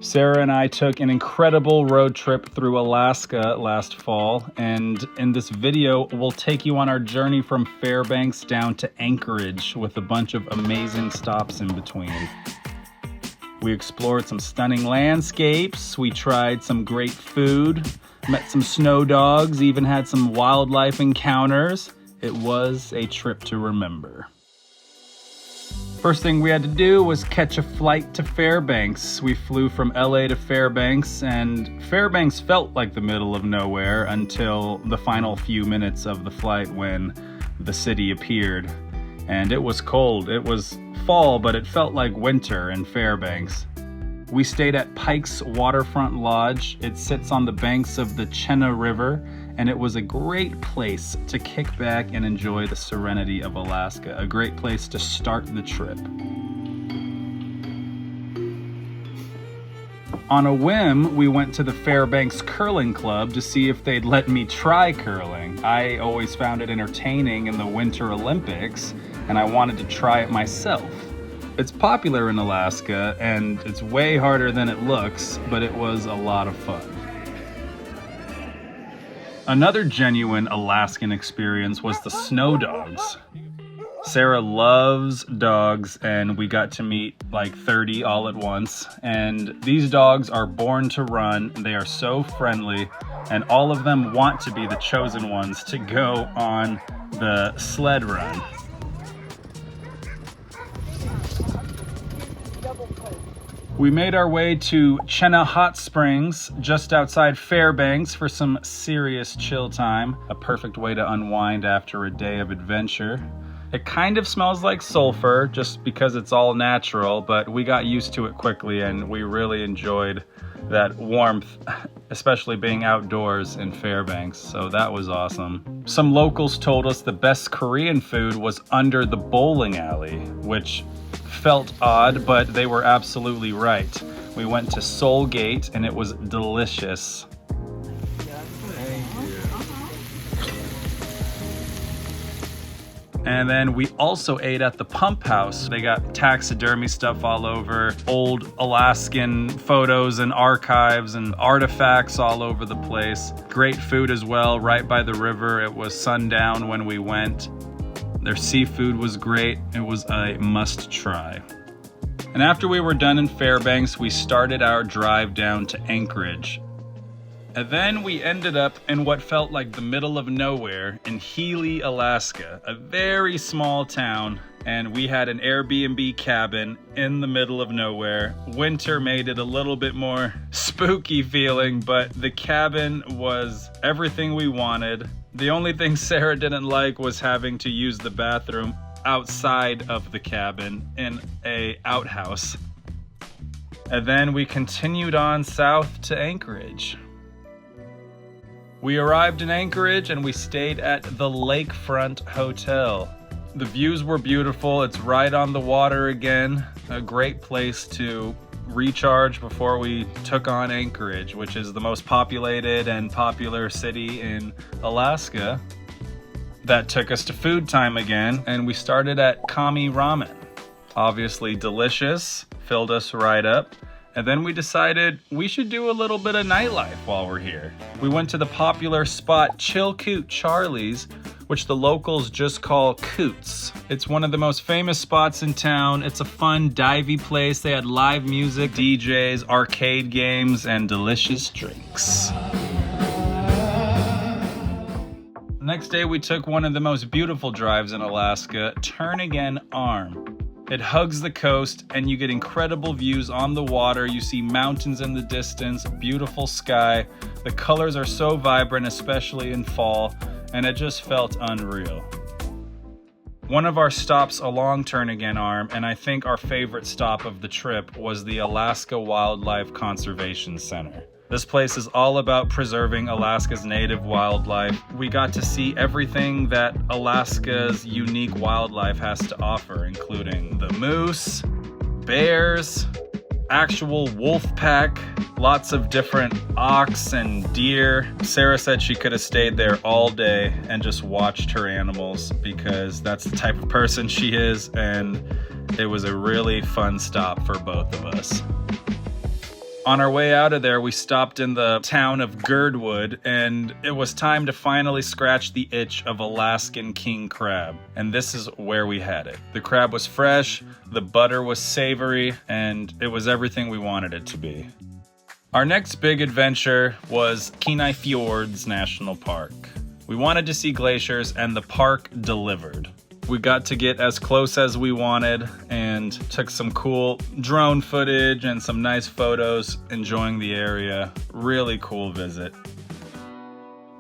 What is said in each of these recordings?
Sara and I took an incredible road trip through Alaska last fall, and in this video, we'll take you on our journey from Fairbanks down to Anchorage with a bunch of amazing stops in between. We explored some stunning landscapes, we tried some great food, met some snow dogs, even had some wildlife encounters. It was a trip to remember. First thing we had to do was catch a flight to Fairbanks. We flew from LA to Fairbanks, and Fairbanks felt like the middle of nowhere until the final few minutes of the flight when the city appeared. And it was cold. It was fall, but it felt like winter in Fairbanks. We stayed at Pike's Waterfront Lodge. It sits on the banks of the Chena River, and it was a great place to kick back and enjoy the serenity of Alaska, a great place to start the trip. On a whim, we went to the Fairbanks Curling Club to see if they'd let me try curling. I always found it entertaining in the Winter Olympics, and I wanted to try it myself. It's popular in Alaska, and it's way harder than it looks, but it was a lot of fun. Another genuine Alaskan experience was the snow dogs. Sara loves dogs, and we got to meet like 30 all at once. And these dogs are born to run. They are so friendly, and all of them want to be the chosen ones to go on the sled run. We made our way to Chena Hot Springs, just outside Fairbanks, for some serious chill time. A perfect way to unwind after a day of adventure. It kind of smells like sulfur, just because it's all natural, but we got used to it quickly and we really enjoyed that warmth, especially being outdoors in Fairbanks, so that was awesome. Some locals told us the best Korean food was under the bowling alley, which felt odd, but they were absolutely right. We went to Soul Gate and it was delicious. And then we also ate at the Pump House. They got taxidermy stuff all over, old Alaskan photos and archives and artifacts all over the place. Great food as well, right by the river. It was sundown when we went. Their seafood was great. It was a must try. And after we were done in Fairbanks, we started our drive down to Anchorage. And then we ended up in what felt like the middle of nowhere in Healy, Alaska, a very small town. And we had an Airbnb cabin in the middle of nowhere. Winter made it a little bit more spooky feeling, but the cabin was everything we wanted. The only thing Sara didn't like was having to use the bathroom outside of the cabin in an outhouse. And then we continued on south to Anchorage. We arrived in Anchorage and we stayed at the Lakefront Hotel. The views were beautiful. It's right on the water again. A great place to recharge before we took on Anchorage, which is the most populated and popular city in Alaska. That took us to food time again, and we started at Kami Ramen. Obviously delicious, filled us right up. And then we decided we should do a little bit of nightlife while we're here. We went to the popular spot Chilkoot Charlie's, which the locals just call Coots. It's one of the most famous spots in town. It's a fun, divey place. They had live music, DJs, arcade games, and delicious drinks. The next day, we took one of the most beautiful drives in Alaska, Turnagain Arm. It hugs the coast, and you get incredible views on the water. You see mountains in the distance, beautiful sky. The colors are so vibrant, especially in fall, and it just felt unreal. One of our stops along Turnagain Arm, and I think our favorite stop of the trip, was the Alaska Wildlife Conservation Center. This place is all about preserving Alaska's native wildlife. We got to see everything that Alaska's unique wildlife has to offer, including the moose, bears, actual wolf pack, lots of different ox and deer. Sara said she could have stayed there all day and just watched her animals because that's the type of person she is, and it was a really fun stop for both of us. On our way out of there, we stopped in the town of Girdwood, and it was time to finally scratch the itch of Alaskan king crab. And this is where we had it. The crab was fresh, the butter was savory, and it was everything we wanted it to be. Our next big adventure was Kenai Fjords National Park. We wanted to see glaciers, and the park delivered. We got to get as close as we wanted and took some cool drone footage and some nice photos enjoying the area. Really cool visit.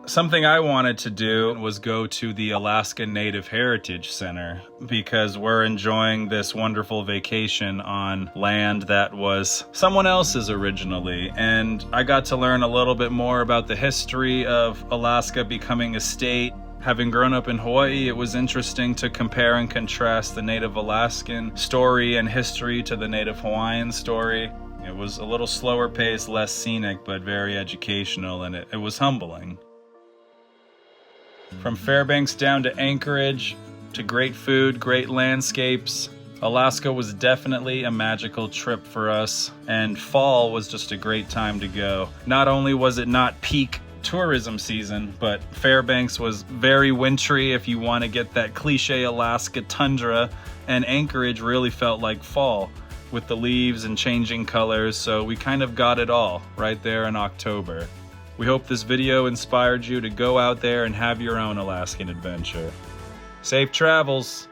Something I wanted to do was go to the Alaska Native Heritage Center because we're enjoying this wonderful vacation on land that was someone else's originally. And I got to learn a little bit more about the history of Alaska becoming a state. Having grown up in Hawaii, it was interesting to compare and contrast the Native Alaskan story and history to the Native Hawaiian story. It was a little slower paced, less scenic, but very educational, and it was humbling. From Fairbanks down to Anchorage, to great food, great landscapes, Alaska was definitely a magical trip for us, and fall was just a great time to go. Not only was it not peak tourism season, but Fairbanks was very wintry if you want to get that cliche Alaska tundra, and Anchorage really felt like fall with the leaves and changing colors, so we kind of got it all right there in October. We hope this video inspired you to go out there and have your own Alaskan adventure. Safe travels!